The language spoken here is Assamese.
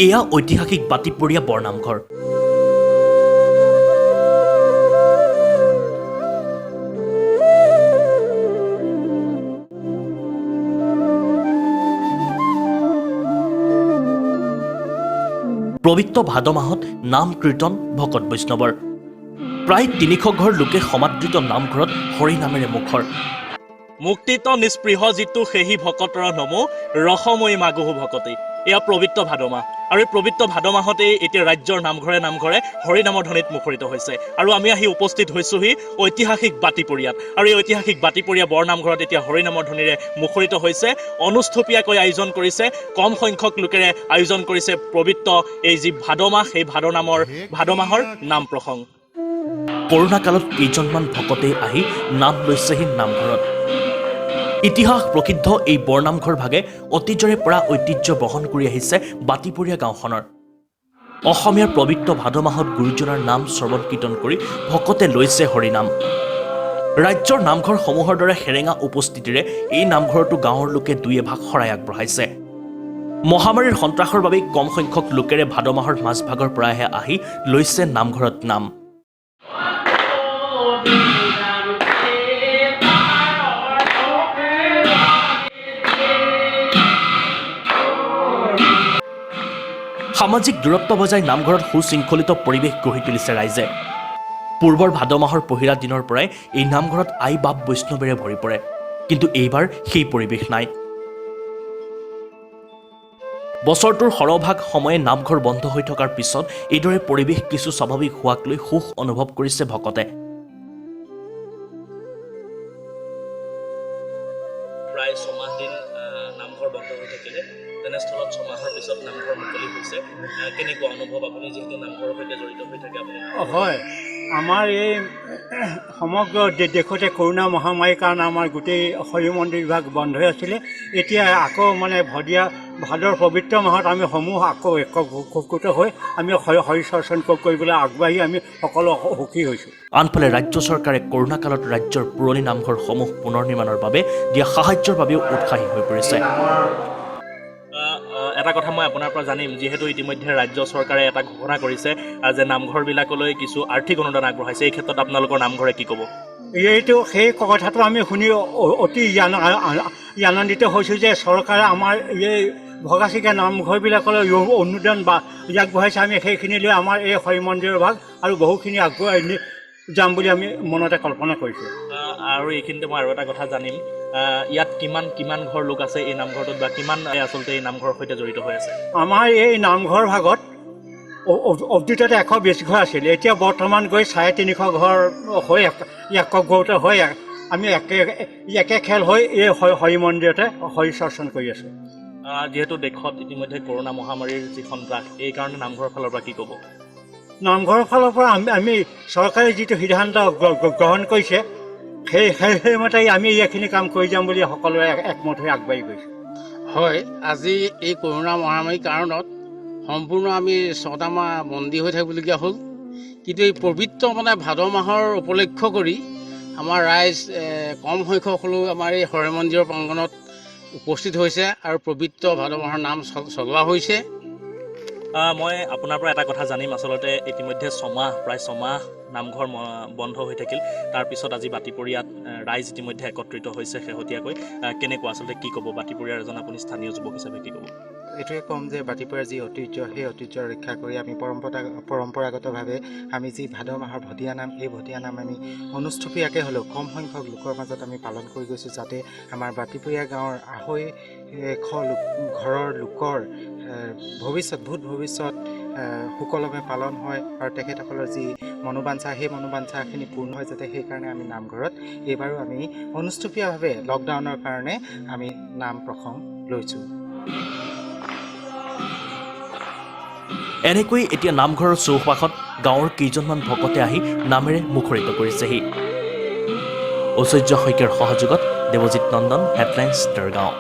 এয়া ঐতিহাসিক বাতিপৰীয়া বৰনামঘৰ। পবিত্ৰ ভাদ মাহত নাম কীৰ্তন ভকত বৈষ্ণৱৰ। প্ৰায় ৩০০ ঘৰ লোকে সমাদৃত নামঘৰত হৰিনামেৰে মুখৰ। মুক্তিত নিস্পৃহ যিটো সেহি ভকতৰ নমো ৰসময়ী মাগুহু ভকতি। এয়া পবিত্ৰ ভাদ মাহ আৰু এই পবিত্ৰ ভাদ মাহতেই এতিয়া ৰাজ্যৰ নামঘৰে নামঘৰে হৰিনামৰ ধ্বনিত মুখৰিত হৈছে। আৰু আমি আহি উপস্থিত হৈছোহি ঐতিহাসিক বাতিপৰীয়াত। আৰু এই ঐতিহাসিক বাতিপৰীয়া বৰনামঘৰত এতিয়া হৰিনামৰ ধ্বনিৰে মুখৰিত হৈছে। অনুষ্ঠুপীয়াকৈ আয়োজন কৰিছে, কম সংখ্যক লোকেৰে আয়োজন কৰিছে পবিত্ৰ এই যি ভাদ মাহ, সেই ভাদ মাহৰ নাম প্ৰসংগ। কৰোণা কালত কেইজনমান ভকতে আহি নাম লৈছেহি নামঘৰত। ইতিহাস প্ৰসিদ্ধ এই বৰনামঘৰ ভাগে অতীজৰে পৰা ঐতিহ্য বহন কৰি আহিছে বাতিপৰীয়া গাঁওখনৰ। অসমীয়াৰ পবিত্ৰ ভাদ মাহত গুৰুজনাৰ নাম শ্ৰৱণ কীৰ্তন কৰি ভকতে লৈছে হৰিনাম। ৰাজ্যৰ নামঘৰসমূহৰ দৰে সেৰেঙা উপস্থিতিৰে এই নামঘৰতো গাঁৱৰ লোকে দুই এভাগ শৰাই আগবঢ়াইছে। মহামাৰীৰ সন্ত্ৰাসৰ বাবেই কম সংখ্যক লোকেৰে ভাদ মাহৰ মাজভাগৰ পৰাহে আহি লৈছে নামঘৰত নাম। সামাজিক দূৰত্ব বজাই নামঘৰত সুশৃংখলিত পৰিৱেশ গঢ়ি তুলিছে ৰাইজে। পূৰ্বৰ ভাদ মাহৰ পহিলা দিনৰ পৰাই এই নামঘৰত আই বাপ বৈষ্ণৱেৰে ভৰি পৰে। কিন্তু এইবাৰ সেই পৰিৱেশ নাই। বছৰটোৰ সৰহভাগ সময়ে নামঘৰ বন্ধ হৈ থকাৰ পিছত এইদৰে পৰিৱেশ কিছু স্বাভাৱিক হোৱাক লৈ সুখ অনুভৱ কৰিছে ভকতে। প্ৰায় 6 মাহ দিন নামঘৰ বন্ধ হৈ থাকিলে, তেনেস্থলত 6 মাহৰ পিছত নামঘৰ মুকলি হৈছে। কেনেকুৱা অনুভৱ? আপুনি যিহেতু নামঘৰৰ সৈতে জড়িত হৈ থাকে। হয়, আমাৰ এই সমগ্ৰ দেশতে কৰোণা মহামাৰীৰ কাৰণে আমাৰ গোটেই হৰি মন্দিৰ বিভাগ বন্ধ হৈ আছিলে। এতিয়া আকৌ ভাদৰ পবিত্ৰ মাহত আমি সমূহ আকৌ একগোট হৈ আমি হৰি চৰ্চন কৰিবলৈ আগবাঢ়ি আমি সকলো সুখী হৈছোঁ। আনফালে ৰাজ্য চৰকাৰে কৰোণা কালত ৰাজ্যৰ পুৰণি নামঘৰসমূহ পুনৰ নিৰ্মাণৰ বাবে দিয়া সাহায্যৰ বাবেও উৎসাহী হৈ পৰিছে। এটা কথা মই আপোনাৰ পৰা জানিম, যিহেতু ইতিমধ্যে ৰাজ্য চৰকাৰে এটা ঘোষণা কৰিছে যে নামঘৰবিলাকলৈ কিছু আৰ্থিক অনুদান আগবঢ়াইছে, এই ক্ষেত্ৰত আপোনালোকৰ নামঘৰে কি ক'ব? সেই কথাটো আমি শুনি অতি আনন্দিত হৈছোঁ যে চৰকাৰে আমাৰ এই ভগাচিকা নামঘৰবিলাকলৈ অনুদান আগবঢ়াইছে। আমি সেইখিনি লৈ আমাৰ এই হৰি মন্দিৰৰ ভাগ আৰু বহুখিনি আগুৱাই যাম বুলি আমি মনতে কল্পনা কৰিছোঁ। আৰু এইখিনিতে মই আৰু এটা কথা জানিম, ইয়াত কিমান ঘৰ লোক আছে এই নামঘৰটোত, বা কিমান আচলতে এই নামঘৰৰ সৈতে জড়িত হৈ আছে? আমাৰ এই নামঘৰ ভাগত অতীততে 120 ঘৰ আছিল। এতিয়া বৰ্তমান গৈ 350 ঘৰ হৈ একগোট হৈ আমি একে খেল হৈ এই হৰি মন্দিৰতে হৰি চৰ্চন কৰি আছোঁ। যিহেতু দেশত ইতিমধ্যে কৰোণা মহামাৰীৰ যি সন্ত্ৰাস, এই কাৰণে নামঘৰৰ ফালৰ পৰা কি ক'ব? নামঘৰৰ ফালৰ পৰা আমি চৰকাৰে যিটো সিদ্ধান্ত গ্ৰহণ কৰিছে সেইমতে আমি এইখিনি কাম কৰি যাম বুলি সকলোৱে একমত হৈ আগবাঢ়ি গৈছোঁ। হয়, আজি এই কৰোণা মহামাৰীৰ কাৰণত সম্পূৰ্ণ আমি 6টা মাহ বন্দী হৈ থাকিবলগীয়া হ'ল। কিন্তু এই পবিত্ৰ ভাদ মাহৰ উপলক্ষ্য কৰি আমাৰ ৰাইজ কম সংখ্যক হ'লেও আমাৰ এই হৰি মন্দিৰৰ প্ৰাংগণত উপস্থিত হৈছে আৰু পবিত্ৰ ভাদ মাহৰ নাম চলোৱা হৈছে। মই আপোনাৰ পৰা এটা কথা জানিম, আচলতে ইতিমধ্যে প্ৰায় ছমাহ নামঘৰ বন্ধ হৈ থাকিল। তাৰপিছত আজি বাতিপৰীয়াত ৰাইজ ইতিমধ্যে একত্ৰিত হৈছে শেহতীয়াকৈ। কেনেকুৱা আচলতে কি ক'ব? বাতিপৰীয়াৰ এজন আপুনি স্থানীয় যুৱক হিচাপে কি ক'ব? এইটোৱে ক'ম যে বাতিপৰীয়াৰ যি ঐতিহ্য, সেই ঐতিহ্য ৰক্ষা কৰি আমি পৰম্পৰাগতভাৱে আমি যি ভাদ মাহৰ ভদীয়া নাম, এই ভদীয়া নাম আমি অনুষ্ঠুপীয়াকৈ হ'লেও কম সংখ্যক লোকৰ মাজত আমি পালন কৰি গৈছোঁ, যাতে আমাৰ বাতিপৰীয়া গাঁৱৰ 250 ঘৰৰ লোকৰ ভৱিষ্যত সুকলমে পালন হয় আৰু তেখেতসকলৰ যি মনোবাঞ্ছা, সেই মনোবাঞ্ছাখিনি পূৰ্ণ হয় যাতে, সেইকাৰণে আমি নামঘৰত এইবাৰো আমি অনুষ্ঠুপীয়াভাৱে লকডাউনৰ কাৰণে আমি নাম প্ৰসংগ লৈছোঁ। এনেকৈ এতিয়া নামঘৰৰ চৌপাশত গাঁৱৰ কেইজনমান ভকতে আহি নামেৰে মুখৰিত কৰিছেহি। ঐশ্বৰ্য শইকীয়াৰ সহযোগত দেৱজিৎ নন্দন, হেডলাইন্স, দেৰগাঁও।